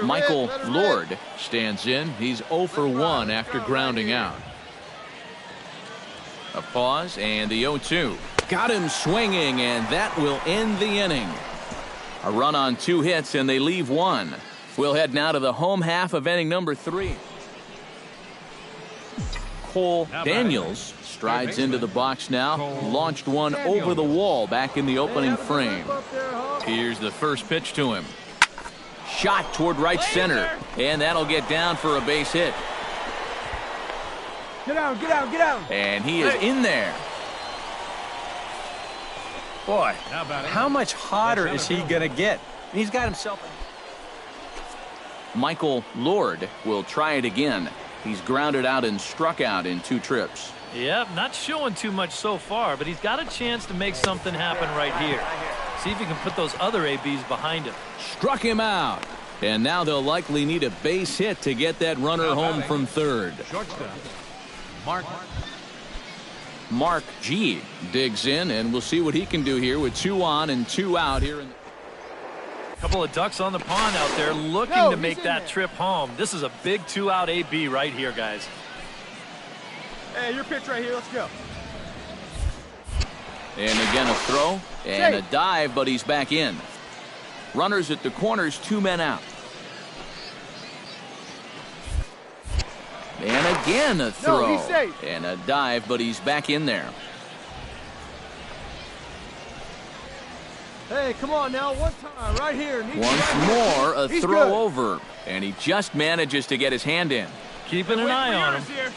Michael Lord stands in. He's 0 for 1 after grounding out. A pause and the 0-2. Got him swinging, and that will end the inning. A run on 2 hits, and they leave 1. We'll head now to the home half of inning number 3. Cole Daniels strides into the box now. Launched one over the wall back in the opening frame. Here's the first pitch to him. Shot toward right center, and that'll get down for a base hit. Get out, get out, get out. And he is in there. Boy, how much hotter is he going to get? He's got himself. Michael Lord will try it again. He's grounded out and struck out in 2 trips. Yep, not showing too much so far, but he's got a chance to make something happen right here. See if he can put those other ABs behind him. Struck him out. And now they'll likely need a base hit to get that runner home from third. Mark G digs in, and we'll see what he can do here with 2 on and 2 out here. Couple of ducks on the pond out there looking to make that trip home. This is a big 2-out AB right here, guys. Hey, your pitch right here. Let's go. And again a throw and a dive, but he's back in. Runners at the corners, 2 men out. And again a throw and a dive, but he's back in there. Hey, come on now, one time, right here. Once more, a throw over, and he just manages to get his hand in. Keeping an eye on him.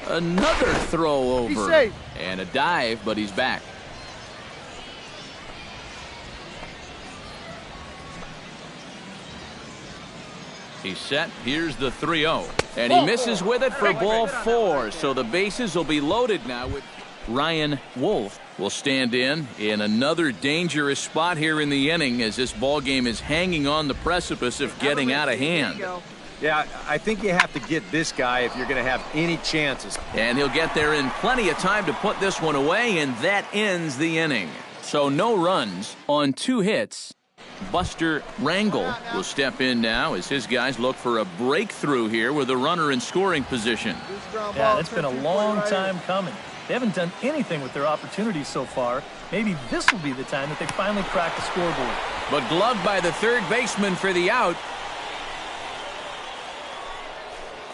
Another throw over, and a dive, but he's back. He's set. Here's the 3-0. And he misses with it for ball 4. So the bases will be loaded now with Ryan Wolf will stand in another dangerous spot here in the inning as this ball game is hanging on the precipice of getting out of hand. Yeah, I think you have to get this guy if you're going to have any chances. And he'll get there in plenty of time to put this one away, and that ends the inning. So no runs on 2 hits. Buster Rangel will step in now as his guys look for a breakthrough here with a runner in scoring position. Yeah, it's been a long time coming. They haven't done anything with their opportunities so far. Maybe this will be the time that they finally crack the scoreboard. But gloved by the third baseman for the out.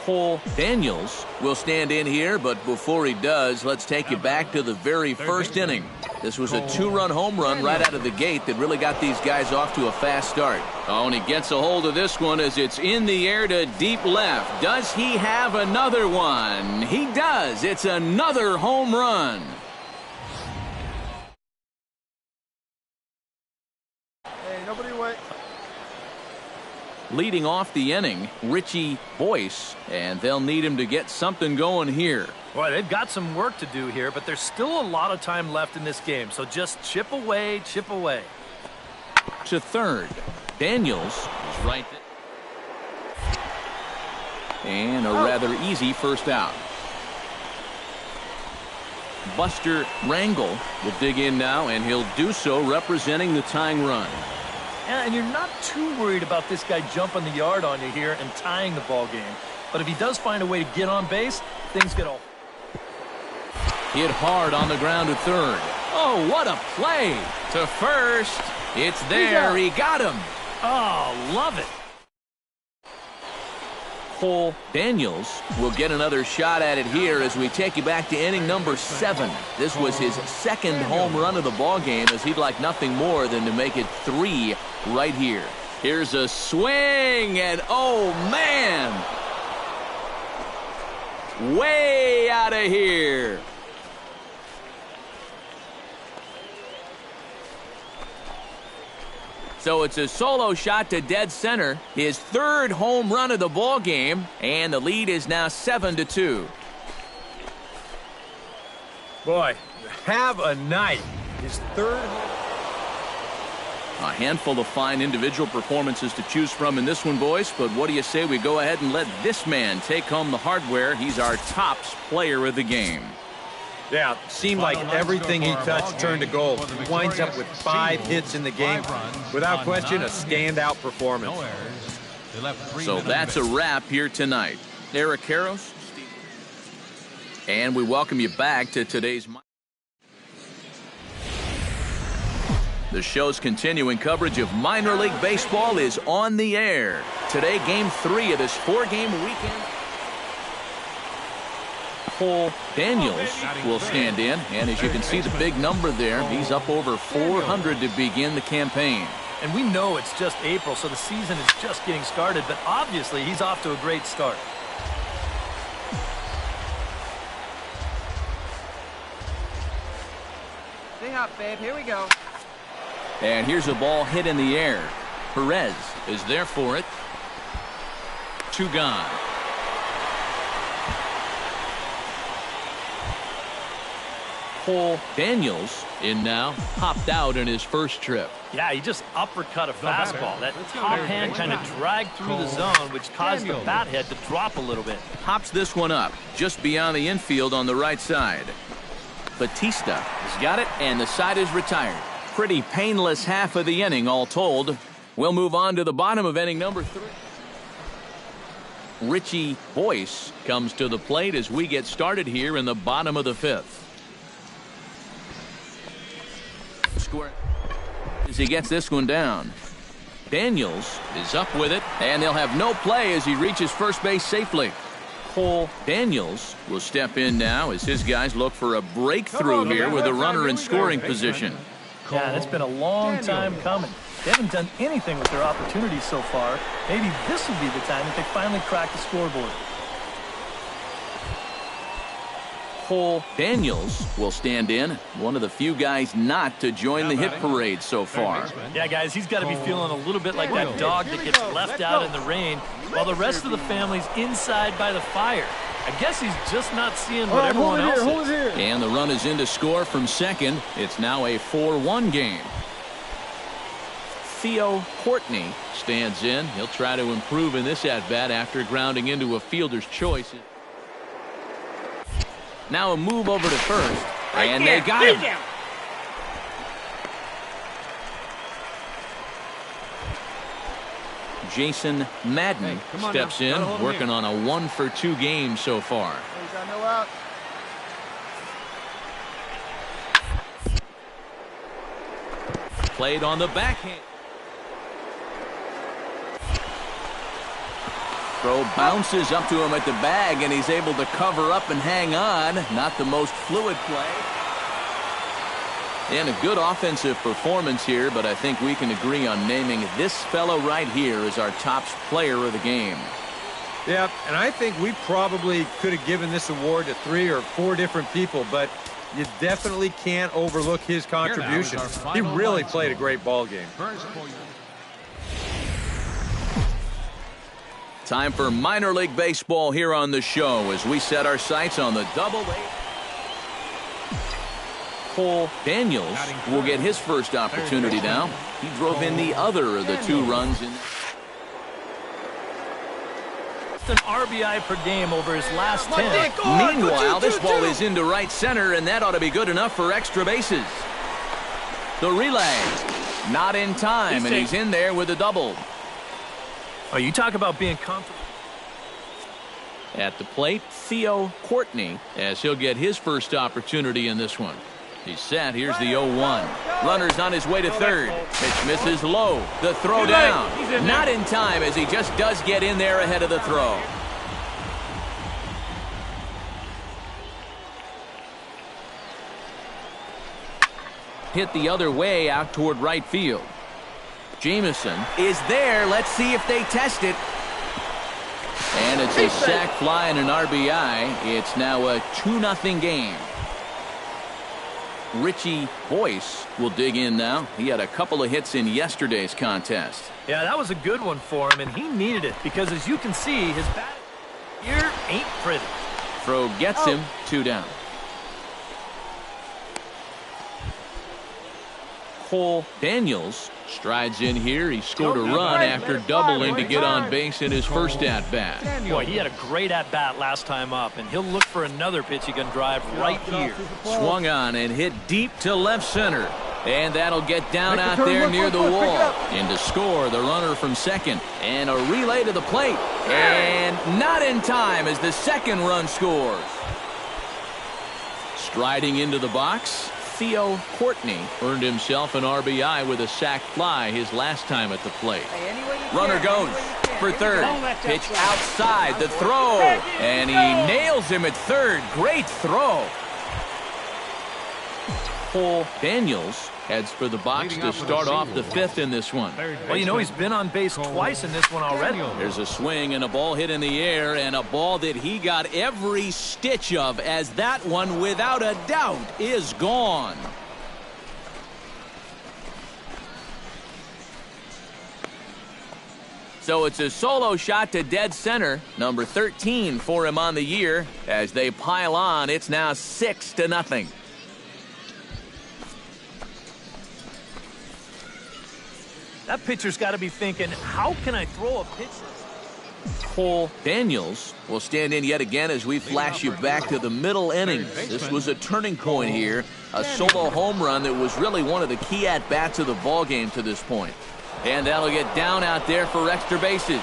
Cole Daniels will stand in here, but before he does, let's take you back to the very first inning. This was a 2-run home run right out of the gate that really got these guys off to a fast start. Oh, and he gets a hold of this one as it's in the air to deep left. Does he have another one? He does. It's another home run. Hey, nobody wait. Leading off the inning, Richie Boyce, and they'll need him to get something going here. Boy, they've got some work to do here, but there's still a lot of time left in this game, so just chip away, chip away. To third, Daniels is right there. And a rather easy first out. Buster Rangel will dig in now, and he'll do so representing the tying run. Yeah, and you're not too worried about this guy jumping the yard on you here and tying the ball game. But if he does find a way to get on base, things get all. Hit hard on the ground to third. Oh, what a play! To first. It's there. He got him. Oh, love it. Cole Daniels will get another shot at it here as we take you back to inning number 7. This was his second home run of the ball game, as he'd like nothing more than to make it 3 right here. Here's a swing, and oh man, way out of here. So it's a solo shot to dead center, his 3rd home run of the ball game, and the lead is now 7-2. Boy, have a night. His 3rd. A handful of fine individual performances to choose from in this one, boys, but what do you say we go ahead and let this man take home the hardware? He's our tops player of the game. Yeah, seemed like everything he touched turned to gold. He winds up with 5 hits in the game. Without question, a standout performance. So that's a wrap here tonight. Eric Karros. And we welcome you back to today's... The show's continuing coverage of minor league baseball is on the air. Today, Game 3 of this 4-game weekend. Cole Daniels will stand in, and as you can see the big number there, he's up over 400 to begin the campaign. And we know it's just April, so the season is just getting started, but obviously he's off to a great start. Stay hot, babe. Here we go. And here's a ball hit in the air. Perez is there for it. 2 gone. Cole Daniels in now, hopped out in his first trip. Yeah, he just uppercut a fastball. That top hand kind of dragged through the zone, which caused the bat head to drop a little bit. Hops this one up just beyond the infield on the right side. Batista has got it, and the side is retired. Pretty painless half of the inning all told. We'll move on to the bottom of inning number 3. Richie Boyce comes to the plate as we get started here in the bottom of the 5th. Square as he gets this one down. Daniels is up with it, and they'll have no play as he reaches first base safely. Cole Daniels will step in now as his guys look for a breakthrough here with a runner in scoring position. Yeah, and it's been a long time coming. They haven't done anything with their opportunities so far. Maybe this will be the time that they finally crack the scoreboard. Cole Daniels will stand in, one of the few guys not to join the hit parade so far. Yeah, guys, he's got to be feeling a little bit like that dog that gets left out in the rain while the rest of the family's inside by the fire. I guess he's just not seeing what everyone else is. And the run is in to score from second. It's now a 4-1 game. Theo Courtney stands in. He'll try to improve in this at-bat after grounding into a fielder's choice. Now a move over to first, and they got him. Jason Madden steps in, working on a 1-for-2 game so far. No out. Played on the backhand. Throw bounces up to him at the bag, and he's able to cover up and hang on. Not the most fluid play. And a good offensive performance here, but I think we can agree on naming this fellow right here as our top player of the game. Yeah, and I think we probably could have given this award to 3 or 4 different people, but you definitely can't overlook his contribution. He really played a great ball game. Time for minor league baseball here on the show as we set our sights on the Double-A. Cole Daniels will get his first opportunity now. He drove in the other of the 2 runs in. Just an RBI per game over his last 10. Meanwhile, this ball is into right center, and that ought to be good enough for extra bases. The relay, not in time, and he's in there with a double. Oh, you talk about being comfortable. At the plate, Theo Courtney, as he'll get his first opportunity in this one. He's set. Here's the 0-1. Runner's on his way to third. Pitch misses low. The throw down. Not in time, as he just does get in there ahead of the throw. Hit the other way out toward right field. Jamison is there. Let's see if they test it. And it's a sac fly and an RBI. It's now a 2-0 game. Richie Boyce will dig in now. He had a couple of hits in yesterday's contest. Yeah, that was a good one for him, and he needed it because, as you can see, his bat here ain't pretty. Throw gets him. 2 down. Cole Daniels strides in here. He scored a run after doubling to get on base in his first at-bat. Boy, he had a great at-bat last time up, and he'll look for another pitch he can drive right here. Swung on and hit deep to left center. And that'll get down out there near the wall. And to score, the runner from second. And a relay to the plate. And not in time as the second run scores. Striding into the box, Theo Courtney earned himself an RBI with a sac fly his last time at the plate. Runner goes for third. Pitch outside, the throw. And he nails him at third. Great throw. Cole Daniels heads for the box to start off the fifth in this one. Well, you know, he's been on base twice in this one already. There's a swing and a ball hit in the air, and a ball that he got every stitch of, as that one, without a doubt, is gone. So it's a solo shot to dead center, number 13 for him on the year. As they pile on, it's now 6-0. That pitcher's got to be thinking, how can I throw a pitch? Cole Daniels will stand in yet again as we flash you back to the middle innings. This was a turning point here, a solo home run that was really one of the key at-bats of the ball game to this point. And that'll get down out there for extra bases.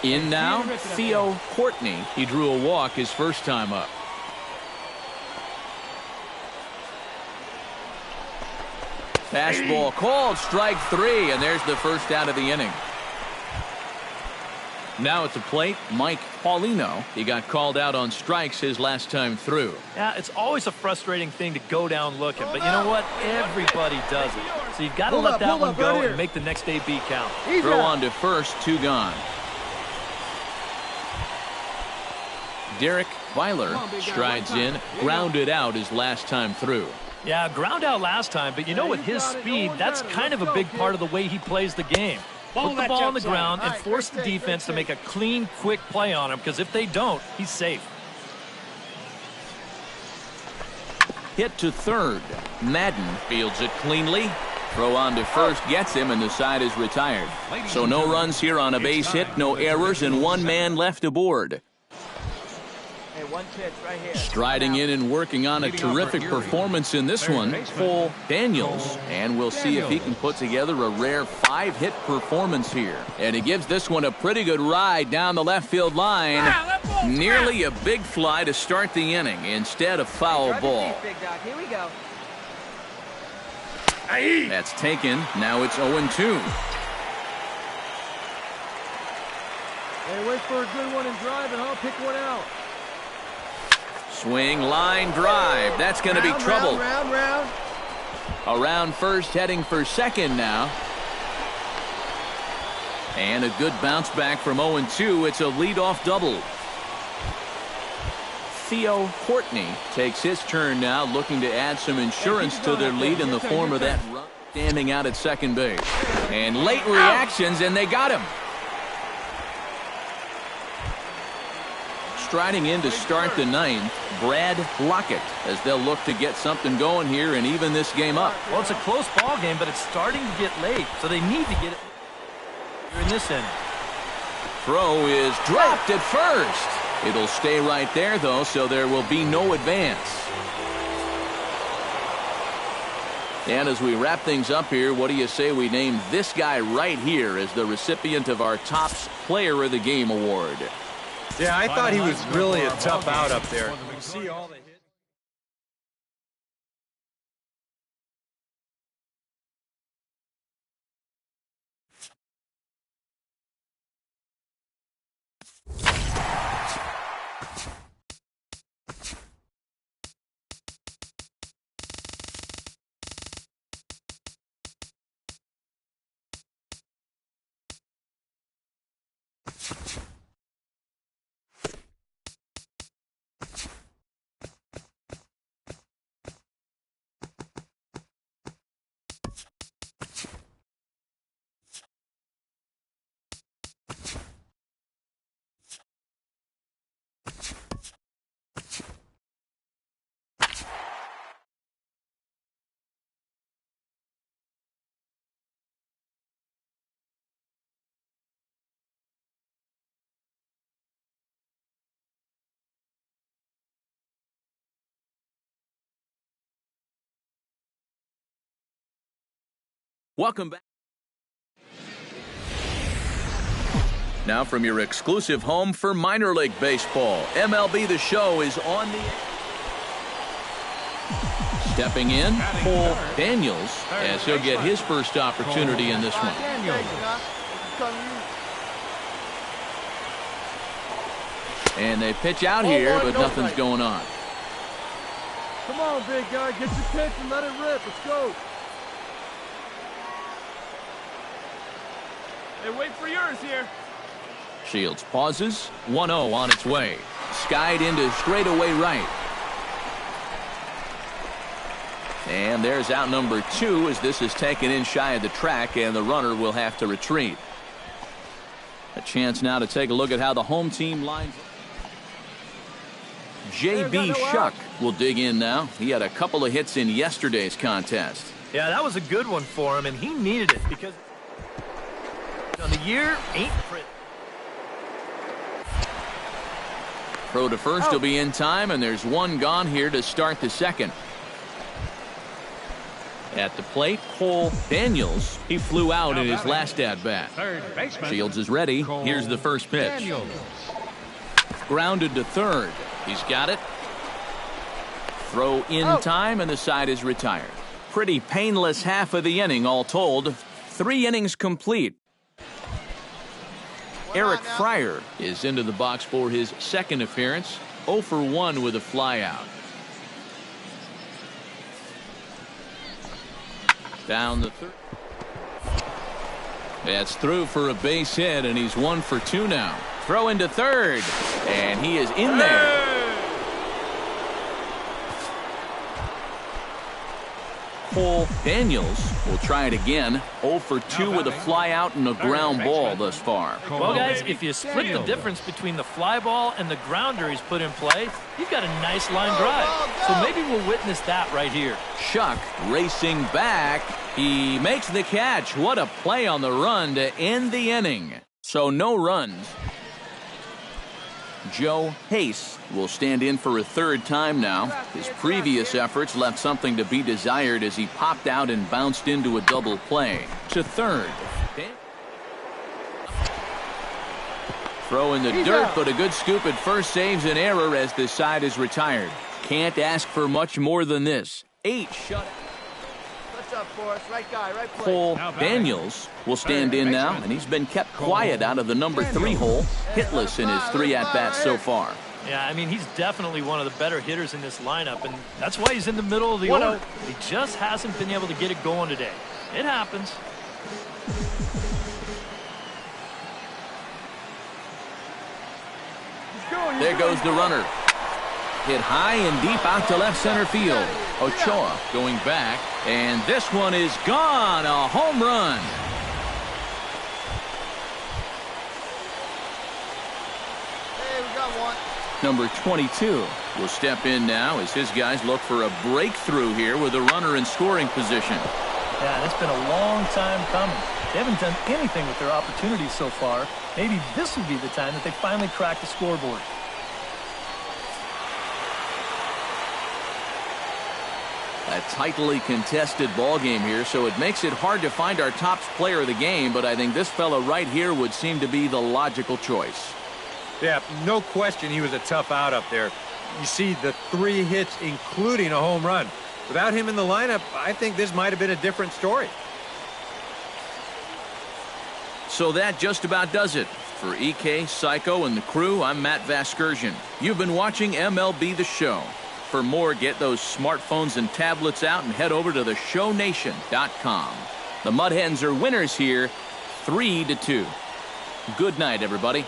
In now, Theo Courtney. He drew a walk his first time up. Fastball called, strike three, and there's the first out of the inning. Now at the plate, Mike Paulino. He got called out on strikes his last time through. Yeah, it's always a frustrating thing to go down looking, but you know what? Everybody does it. So you've got to let that one go and make the next AB count. Throw on to first, 2 gone. Derek Weiler strides in, grounded out his last time through. Yeah, ground out last time, but you know, with his speed, that's kind of a big part of the way he plays the game. Put the ball on the ground and force the defense to make a clean, quick play on him, because if they don't, he's safe. Hit to third. Madden fields it cleanly. Throw on to first gets him, and the side is retired. So no runs here on a base hit, no errors, and 1 man left aboard. One pitch right here. Striding in and working on a terrific performance in this one, Cole Daniels. And we'll see if he can put together a rare 5-hit performance here. And he gives this one a pretty good ride down the left field line. Nearly a big fly to start the inning. Instead, a foul ball. Here we go. That's taken. Now it's 0-2. Hey, wait for a good one and drive, and I'll pick one out. Swing, line, drive. That's going to be trouble. Round. Around first, heading for second now. And a good bounce back from 0-2. It's a leadoff double. Theo Courtney takes his turn now, looking to add some insurance to their lead in the form of that run standing out at second base. And late reactions, and they got him. Striding in to start the ninth, Brad Lockett, as they'll look to get something going here and even this game up. Well, it's a close ball game, but it's starting to get late, so they need to get it in this inning. Throw is dropped at first. It'll stay right there, though, so there will be no advance. And as we wrap things up here, what do you say we name this guy right here as the recipient of our Topps Player of the Game award? Yeah, I thought he was really a tough out up there. See all the Welcome back. Now from your exclusive home for minor league baseball, MLB The Show is on the air. Stepping in, Cole Daniels, as he'll get his first opportunity in this one. And they pitch out here, but nothing's going on. Come on, big guy. Get your pitch and let it rip. Let's go. Hey, wait for yours here. Shields pauses. 1-0 on its way. Skied into straightaway right. And there's out number 2 as this is taken in shy of the track, and the runner will have to retreat. A chance now to take a look at how the home team lines. J.B. Shuck will dig in now. He had a couple of hits in yesterday's contest. Yeah, that was a good one for him, and he needed it because on the year ain't pretty. Throw to first will be in time, and there's one gone here to start the second. At the plate, Cole Daniels. He flew out in his last at-bat. Shields is ready. Here's the first pitch. Grounded to third. He's got it. Throw in time, and the side is retired. Pretty painless half of the inning all told. 3 innings complete. Eric Fryer is into the box for his second appearance. 0 for 1 with a flyout. Down the third. That's through for a base hit, and he's 1 for 2 now. Throw into third, and he is in there. Cole Daniels will try it again. 0 for 2 with a flyout and a ground ball thus far. Well, guys, if you split the difference between the fly ball and the grounder he's put in play, you've got a nice line drive. So maybe we'll witness that right here. Shuck racing back. He makes the catch. What a play on the run to end the inning. So no runs. Joe Hayes will stand in for a third time now. His previous efforts left something to be desired as he popped out and bounced into a double play. To third. Throw in the dirt, but a good scoop at first saves an error as the side is retired. Can't ask for much more than this. 8 shutout. Up for us. Right guy, right place. Cole Daniels will stand in now, and he's been kept quiet out of the number 3 hole, hitless in his 3 at-bats so far. Yeah, I mean, he's definitely one of the better hitters in this lineup, and that's why he's in the middle of the order. He just hasn't been able to get it going today. It happens. There goes the runner. Hit high and deep out to left center field. Ochoa going back, and this one is gone. A home run. Hey, we got one. Number 22 will step in now as his guys look for a breakthrough here with a runner in scoring position. Yeah, it's been a long time coming. They haven't done anything with their opportunities so far. Maybe this will be the time that they finally crack the scoreboard. A tightly contested ball game here, so it makes it hard to find our top player of the game, but I think this fella right here would seem to be the logical choice. Yeah, no question he was a tough out up there. You see the 3 hits, including a home run. Without him in the lineup, I think this might have been a different story. So that just about does it. For EK, Psycho, and the crew, I'm Matt Vasgersian. You've been watching MLB The Show. For more, get those smartphones and tablets out and head over to theshownation.com. The Mud Hens are winners here, 3-2. Good night, everybody.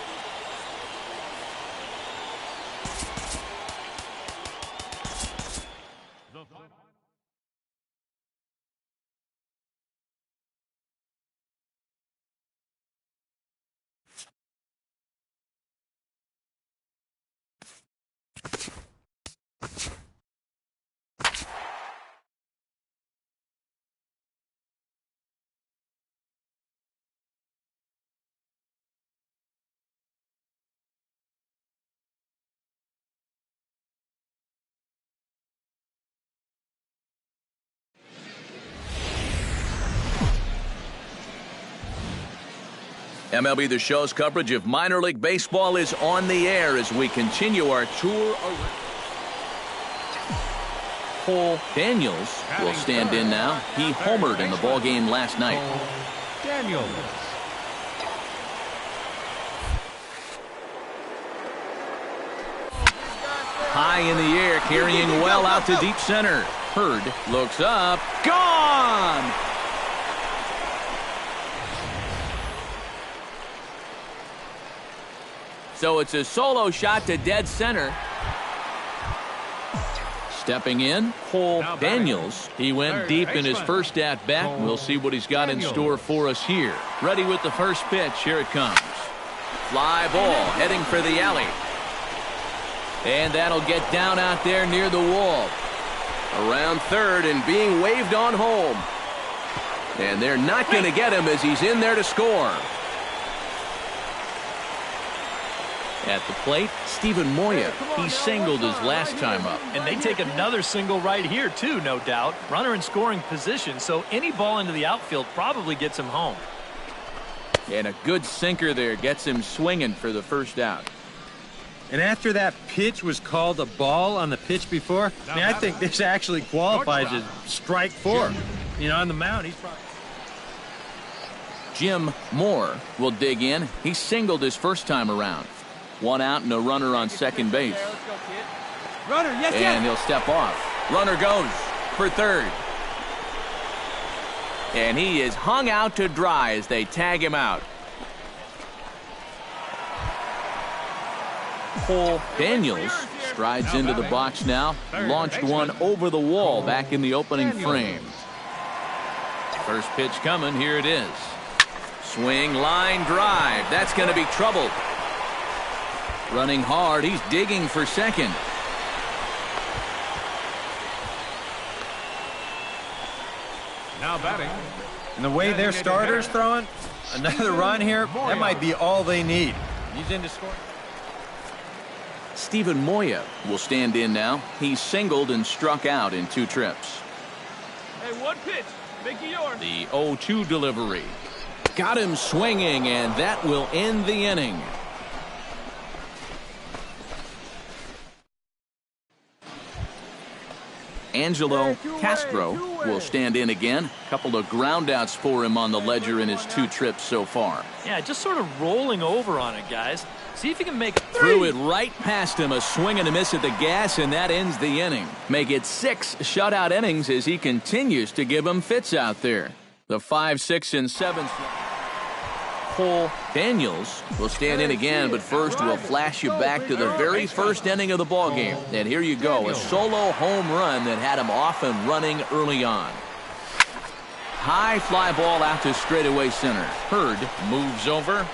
MLB The Show's coverage of minor league baseball is on the air as we continue our tour. Cole Daniels will stand in now. He homered in the ballgame last night. Daniels. High in the air, carrying well out to deep center. Hurd looks up. Gone! So it's a solo shot to dead center. Stepping in, Cole Daniels. He went deep in his first at-bat. We'll see what he's got in store for us here. Ready with the first pitch. Here it comes. Fly ball heading for the alley. And that'll get down out there near the wall. Around third and being waved on home. And they're not going to get him as he's in there to score. At the plate, Steven Moya. He singled his last time up. And they take another single right here, too, no doubt. Runner in scoring position, so any ball into the outfield probably gets him home. And a good sinker there gets him swinging for the first out. And after that pitch was called a ball on the pitch before, I think this actually qualifies as strike 4. You know, on the mound, he's probably... Jim Moore will dig in. He singled his first time around. 1 out and a runner on second base. Runner, yes, and he'll step off. Runner goes for third. And he is hung out to dry as they tag him out. Cole Daniels strides into the box now. Launched one over the wall back in the opening frame. First pitch coming. Here it is. Swing, line drive. That's going to be trouble. Running hard. He's digging for second. Now batting. And the way their starter's throwing, another run here, that might be all they need. He's in to score. Steven Moya will stand in now. He singled and struck out in 2 trips. Hey, one pitch. Make it yours. The 0-2 delivery. Got him swinging, and that will end the inning. Angelo Castro will stand in again. A couple of groundouts for him on the ledger in his 2 trips so far. Yeah, just sort of rolling over on it, guys. See if you can make it 3. Threw it right past him. A swing and a miss at the gas, and that ends the inning. Make it 6 shutout innings as he continues to give them fits out there. The 5, 6, and 7. Cole Daniels will stand in again, but first we'll flash you back to the very first inning of the ballgame. And here you go, a solo home run that had him off and running early on. High fly ball out to straightaway center. Hurd moves over.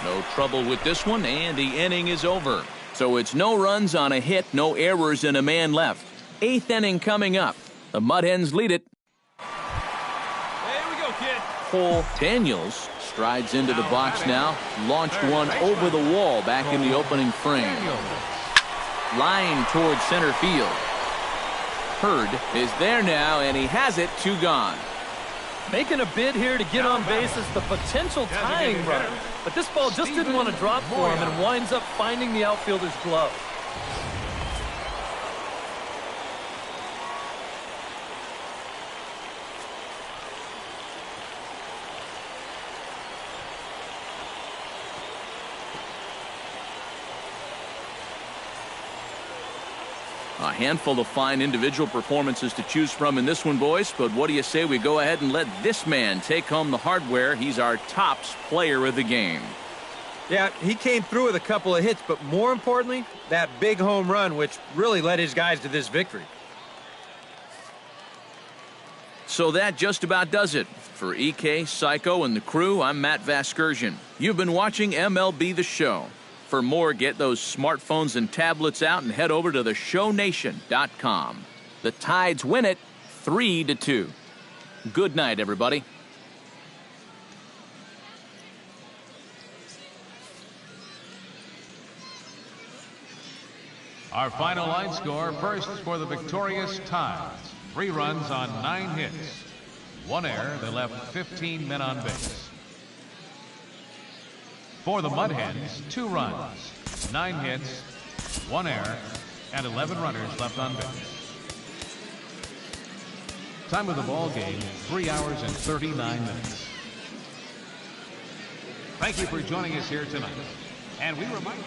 No trouble with this one, and the inning is over. So it's no runs on a hit, no errors, and a man left. 8th inning coming up. The Mud Hens lead it. Cole Daniels strides into the box now. Launched one over the wall back in the opening frame. Line towards center field. Hurd is there now, and he has it. 2 gone. Making a bid here to get on base is the potential tying run. But this ball just didn't want to drop for him and winds up finding the outfielder's glove. A handful of fine individual performances to choose from in this one, boys. But what do you say we go ahead and let this man take home the hardware? He's our tops player of the game. Yeah, he came through with a couple of hits, but more importantly, that big home run, which really led his guys to this victory. So that just about does it. For EK, Psycho, and the crew, I'm Matt Vasgersian. You've been watching MLB The Show. For more, get those smartphones and tablets out and head over to theshownation.com. The Tides win it 3-2. Good night, everybody. Our final line score first for the victorious Tides. 3 runs on 9 hits. 1 error that left 15 men on base. For the Mud Hens, 2 runs, 9 hits, 1 error, and 11 runners left on base. Time of the ball game, 3 hours and 39 minutes. Thank you for joining us here tonight. And we remind you.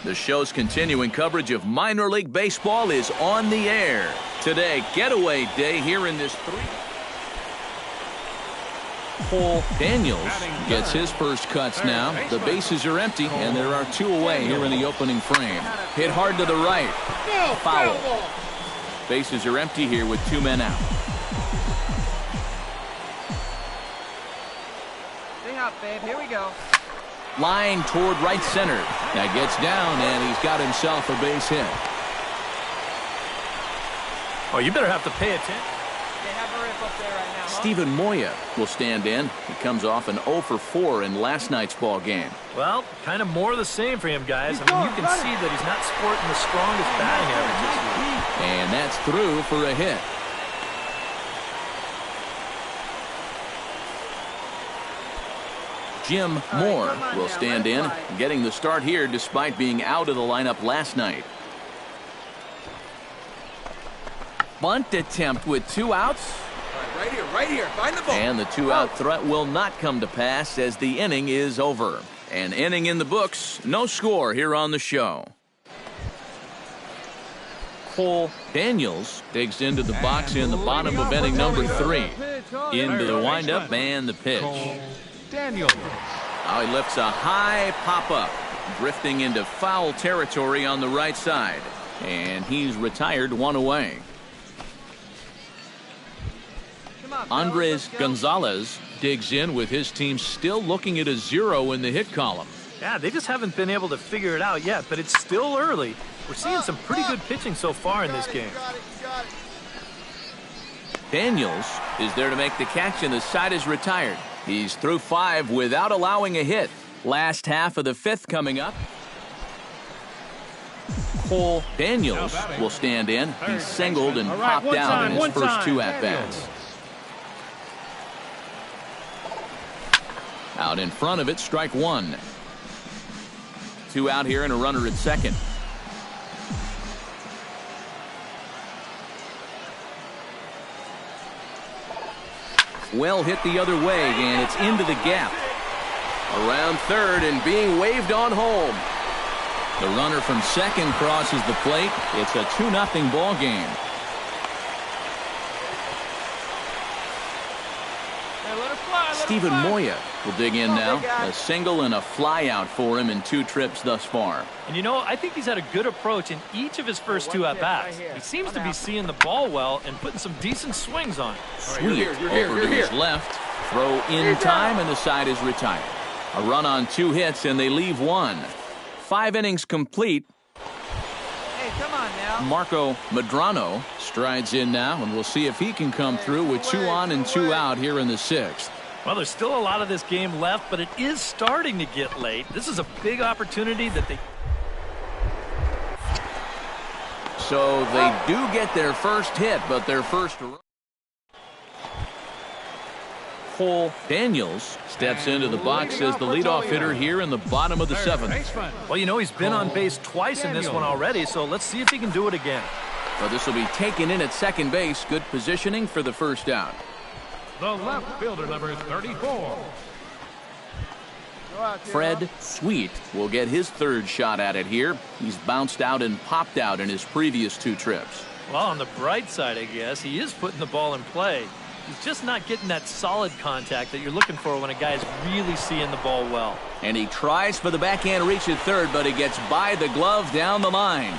The show's continuing coverage of minor league baseball is on the air. Today, getaway day here in this 3. Cole Daniels gets his first cuts now. The bases are empty, and there are 2 away here in the opening frame. Hit hard to the right. Foul. Bases are empty here with 2 men out. Stay up, babe. Here we go. Line toward right center. That gets down, and he's got himself a base hit. Oh, you better have to pay attention. They have a rip up there right now, huh? Steven Moya will stand in. He comes off an 0 for 4 in last night's ball game. Well, kind of more of the same for him, guys. I mean, you can see that he's not sporting the strongest batting average this year. And that's through for a hit. Jim Moore will stand in, getting the start here despite being out of the lineup last night. Bunt attempt with 2 outs. Right here. Find the ball. And the 2-out threat will not come to pass as the inning is over. An inning in the books, no score here on the show. Cole Daniels digs into the box in the bottom of inning number 3. Into the windup and the pitch. Daniels. Now he lifts a high pop-up, drifting into foul territory on the right side. And he's retired 1 away. Andres Gonzalez digs in with his team still looking at a 0 in the hit column. Yeah, they just haven't been able to figure it out yet, but it's still early. We're seeing some pretty good pitching so far in this game. Daniels is there to make the catch, and the side is retired. He's through 5 without allowing a hit. Last half of the 5th coming up. Cole Daniels will stand in. He singled and popped out in his first 2 at-bats. Out in front of it, strike 1. 2 out here and a runner at second. Well hit the other way, and it's into the gap. Around third and being waved on home. The runner from second crosses the plate. It's a 2-0 ball game. Steven Moya will dig in now. A single and a fly out for him in 2 trips thus far. And you know, I think he's had a good approach in each of his first 2 at-bats. He seems to be seeing the ball well and putting some decent swings on it. Sweet over to his left. Throw in time, and the side is retired. A run on 2 hits, and they leave 1. 5 innings complete. Hey, come on now. Marco Medrano strides in now, and we'll see if he can come through with 2 on and 2 out here in the 6th. Well, there's still a lot of this game left, but it is starting to get late. This is a big opportunity that they... So they do get their first hit, but their first run. Cole Daniels steps into the box as the leadoff hitter here in the bottom of the 7th. Well, you know, he's been on base twice in this one already, so let's see if he can do it again. Well, this will be taken in at second base. Good positioning for the first out. The left fielder, number 34. Fred Sweet will get his 3rd shot at it here. He's bounced out and popped out in his previous 2 trips. Well, on the bright side, I guess, he is putting the ball in play. He's just not getting that solid contact that you're looking for when a guy's really seeing the ball well. And he tries for the backhand reach at third, but he gets by the glove down the line.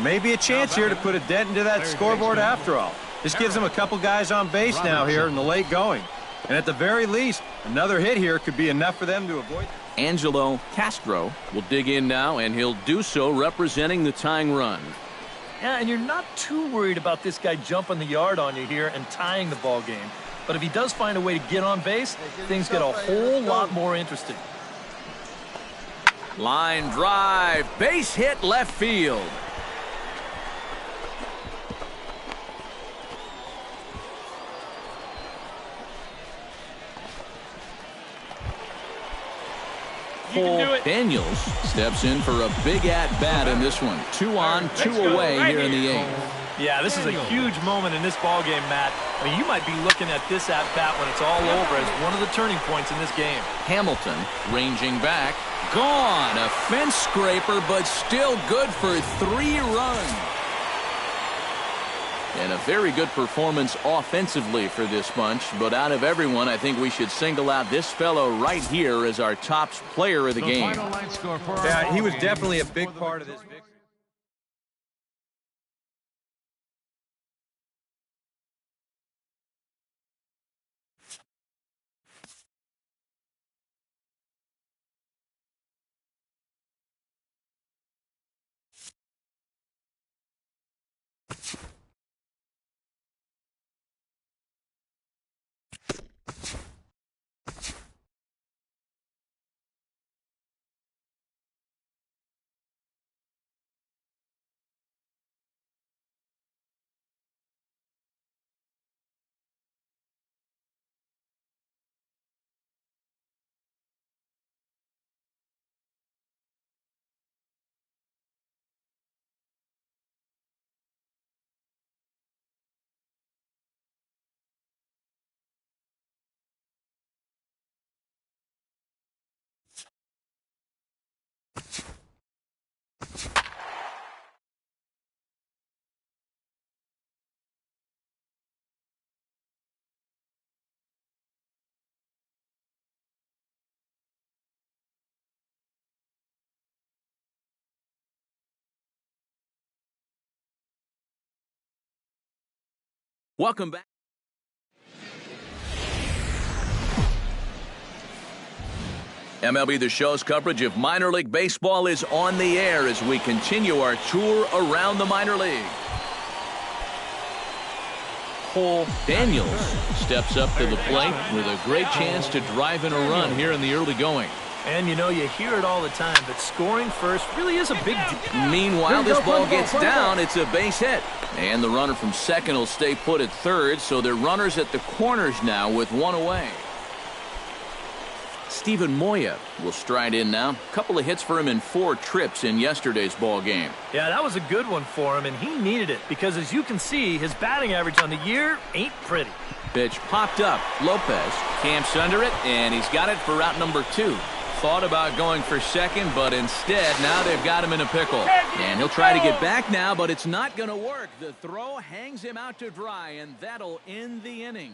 Maybe a chance here to put a dent into that scoreboard after all. This gives him a couple guys on base now here in the late going. And at the very least, another hit here could be enough for them to avoid. Angelo Castro will dig in now, and he'll do so representing the tying run. Yeah, and you're not too worried about this guy jumping the yard on you here and tying the ball game. But if he does find a way to get on base, things get a whole lot more interesting. Line drive, base hit left field. Daniels steps in for a big at-bat in this one. 2 on, 2 away here in the 8th. Yeah, this is a huge moment in this ball game, Matt. I mean, you might be looking at this at-bat when it's all over as one of the turning points in this game. Hamilton ranging back. Gone. A fence scraper, but still good for 3 runs. And a very good performance offensively for this bunch. But out of everyone, I think we should single out this fellow right here as our top player of the game. Yeah, he was definitely a big part of this victory. Welcome back. MLB The Show's coverage of minor league baseball is on the air as we continue our tour around the minor league. Cole Daniels steps up to the plate with a great chance to drive in a run here in the early going. And, you know, you hear it all the time, but scoring first really is a big deal. Meanwhile, this ball gets down. It's a base hit. And the runner from second will stay put at third, so they're runners at the corners now with 1 away. Steven Moya will stride in now. A couple of hits for him in 4 trips in yesterday's ball game. Yeah, that was a good one for him, and he needed it because, as you can see, his batting average on the year ain't pretty. Pitch popped up. Lopez camps under it, and he's got it for route number 2. Thought about going for second, but instead, now they've got him in a pickle. And he'll try to get back now, but it's not going to work. The throw hangs him out to dry, and that'll end the inning.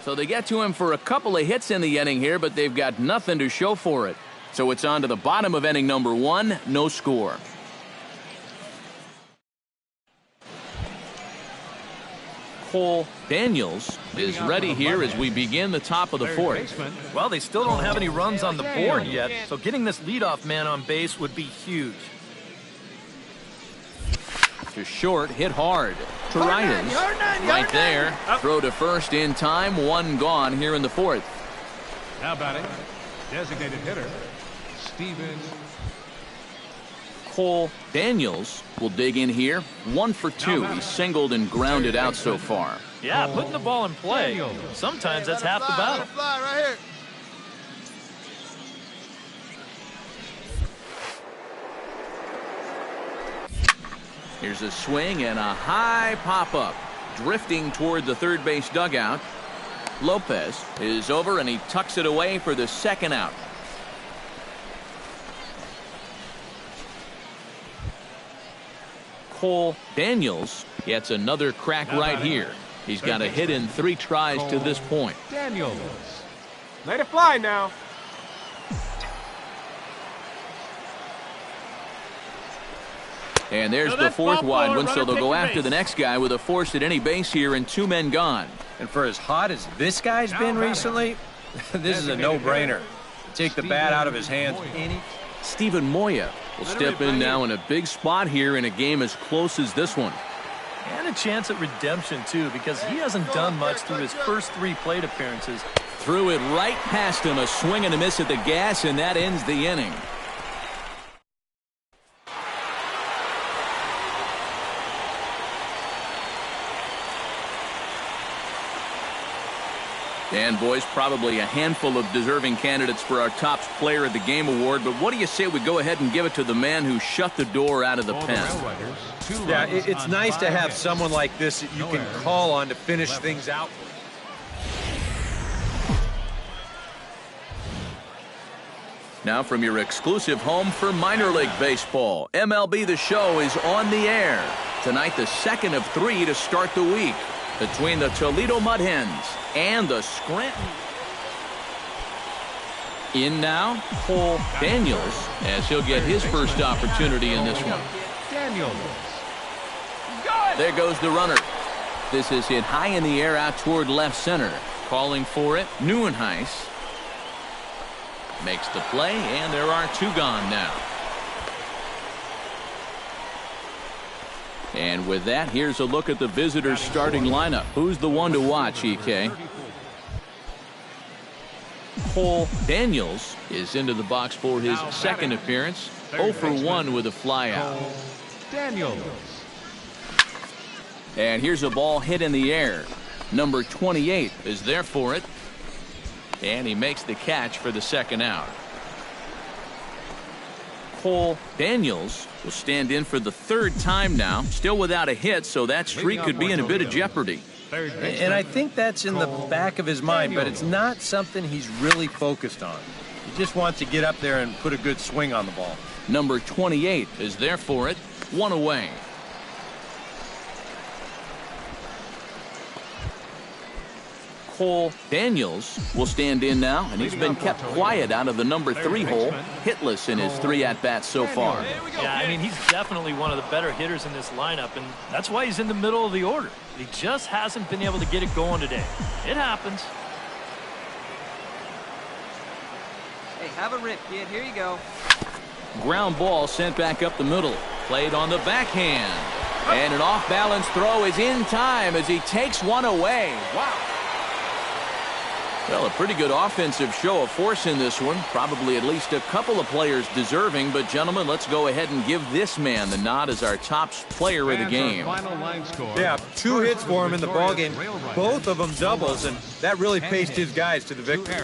So they get to him for a couple of hits in the inning here, but they've got nothing to show for it. So it's on to the bottom of inning number 1, no score. Cole Daniels is ready here as we begin the top of the 4th. Well, they still don't have any runs on the board yet, so getting this leadoff man on base would be huge. To short, hit hard. Torreyes right there. Throw to first in time. 1 gone here in the 4th. Now batting, designated hitter, Steven. Cole Daniels will dig in here. 1 for 2. He's singled and grounded out so far. Yeah, putting the ball in play. Sometimes that's half the battle. Right here. Here's a swing and a high pop-up. Drifting toward the third base dugout. Lopez is over and he tucks it away for the 2nd out. Cole Daniels gets another crack right here. He's got a hit in 3 tries to this point. Daniels. Let it fly now. And there's the 4th wide one, so they'll go after the next guy with a force at any base here and 2 men gone. And for as hot as this guy's been recently, this is a no-brainer. Take the bat out of his hands. Steven Moya will step in now in a big spot here in a game as close as this one. And a chance at redemption, too, because he hasn't done much through his first 3 plate appearances. Threw it right past him, a swing and a miss at the gas, and that ends the inning. And, boys, probably a handful of deserving candidates for our top player of the game award. But what do you say we go ahead and give it to the man who shut the door out of the pen? Yeah, it's nice to have someone like this that you can call on to finish things out. Now from your exclusive home for minor league baseball, MLB The Show is on the air. Tonight, the 2nd of 3 to start the week between the Toledo Mud Hens and the Scranton. In now, Cole Daniels, as he'll get his first opportunity in this one. Daniels. There goes the runner. This is hit high in the air out toward left center. Calling for it, Neuenhuis makes the play, and there are 2 gone now. And with that, here's a look at the visitors' starting lineup. Who's the one to watch, EK? Cole Daniels is into the box for his 2nd appearance. 0 for 1 with a flyout. Daniels. And here's a ball hit in the air. Number 28 is there for it. And he makes the catch for the 2nd out. Cole Daniels will stand in for the 3rd time now. Still without a hit, so that streak could be in a bit of jeopardy. And I think that's in the back of his mind, but it's not something he's really focused on. He just wants to get up there and put a good swing on the ball. Number 28 is there for it. 1 away. Cole Daniels will stand in now, and he's been kept quiet out of the number 3 hole, hitless in his 3 at-bats so far. Yeah, I mean, he's definitely one of the better hitters in this lineup, and that's why he's in the middle of the order. He just hasn't been able to get it going today. It happens. Hey, have a rip, kid. Here you go. Ground ball sent back up the middle. Played on the backhand. And an off-balance throw is in time as he takes one away. Wow. Well, a pretty good offensive show of force in this one. Probably at least a couple of players deserving. But, gentlemen, let's go ahead and give this man the nod as our top player of the game. Yeah, 2 hits for him in the ballgame. Both of them doubles, and that really paced his guys to the victory.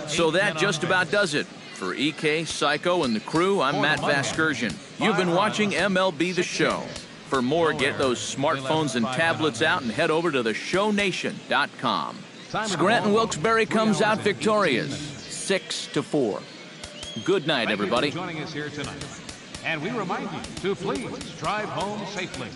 So that just about does it. For EK, Psycho, and the crew, I'm Matt Vasgersian. You've been watching MLB The Show. For more, get those smartphones and tablets out and head over to theshownation.com. Scranton Wilkes-Barre comes out victorious, 6-4. Good night, everybody. Joining us here tonight. And we remind you to please drive home safely.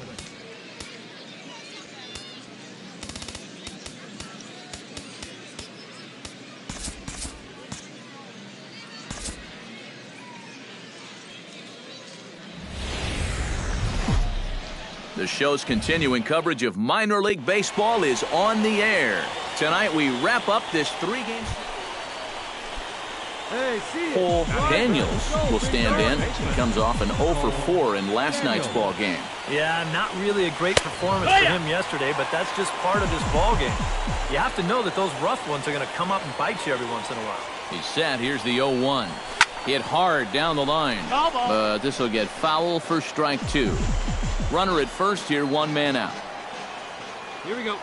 The show's continuing coverage of minor league baseball is on the air. Tonight we wrap up this 3-game. Hey, see Cole Daniels will stand in. He comes off an 0 for 4 in last night's ball game. Yeah, not really a great performance for him yesterday, but that's just part of this ball game. You have to know that those rough ones are going to come up and bite you every once in a while. He's set. Here's the 0-1. Hit hard down the line. But this will get foul for strike 2. Runner at first here, 1 man out. Here we go.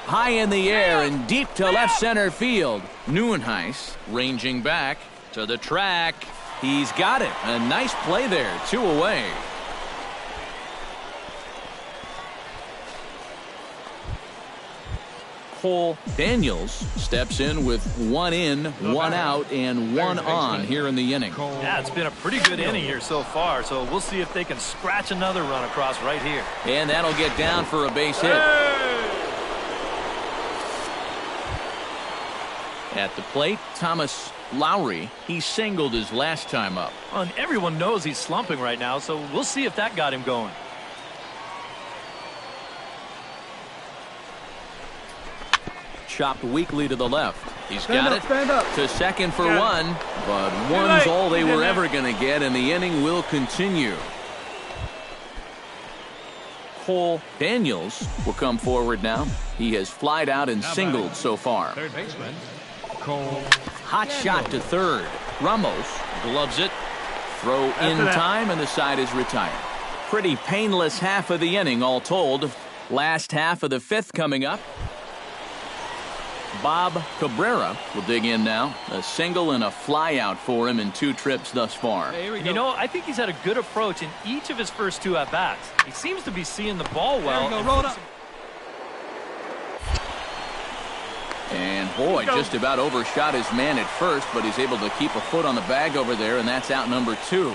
High in the air and deep to left center field. Nieuwenhuis ranging back to the track. He's got it. A nice play there. 2 away. Cole Daniels steps in with 1 in, 1 out, and 1 on here in the inning. Yeah, it's been a pretty good inning here so far, so we'll see if they can scratch another run across right here. And that'll get down for a base hit. At the plate, Thomas Lowry. He singled his last time up. Well, and everyone knows he's slumping right now, so we'll see if that got him going. Chopped weakly to the left. He's got it stand up. to second for 1, but 1's all they were ever going to get, and the inning will continue. Cole Daniels will come forward now. He has flied out and singled so far. Third baseman, Cole. Hot shot to third. Ramos gloves it. Throw in time, and the side is retired. Pretty painless half of the inning all told. Last half of the 5th coming up. Bob Cabrera will dig in now. A single and a fly out for him in 2 trips thus far. Hey, here we go. You know, I think he's had a good approach in each of his first 2 at-bats. He seems to be seeing the ball well. There we go. Roll it up. And boy, just about overshot his man at first, but he's able to keep a foot on the bag over there, and that's out number 2.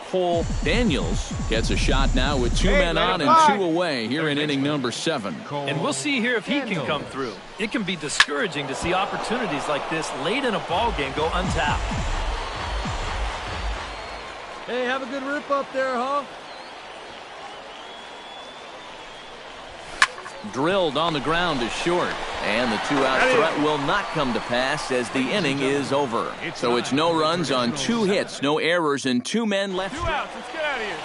Cole Daniels gets a shot now with 2 men on and 2 away here in inning number 7. And we'll see here if he can come through. It can be discouraging to see opportunities like this late in a ball game go untapped. Hey, have a good rip up there, huh? Drilled on the ground is short, and the 2-out threat will not come to pass as the inning is over. So it's no runs on 2 hits, no errors, and 2 men left. 2 outs. Let's get out of here.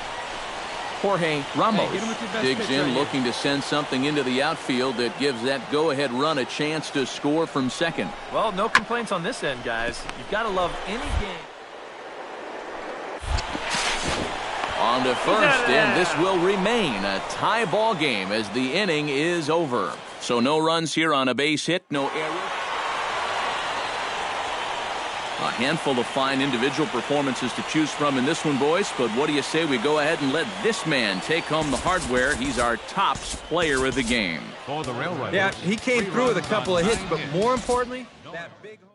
Jorge Ramos Hey, hit him with your best digs pitch in, right here. looking to send something into the outfield that gives that go-ahead run a chance to score from second. Well, no complaints on this end, guys. You've got to love any game. On to first, and this will remain a tie ball game as the inning is over. So no runs here on a base hit, no error. A handful of fine individual performances to choose from in this one, boys. But what do you say we go ahead and let this man take home the hardware? He's our tops player of the game. For the Railroad. Yeah, he came through with a couple of hits, but more importantly, that big home.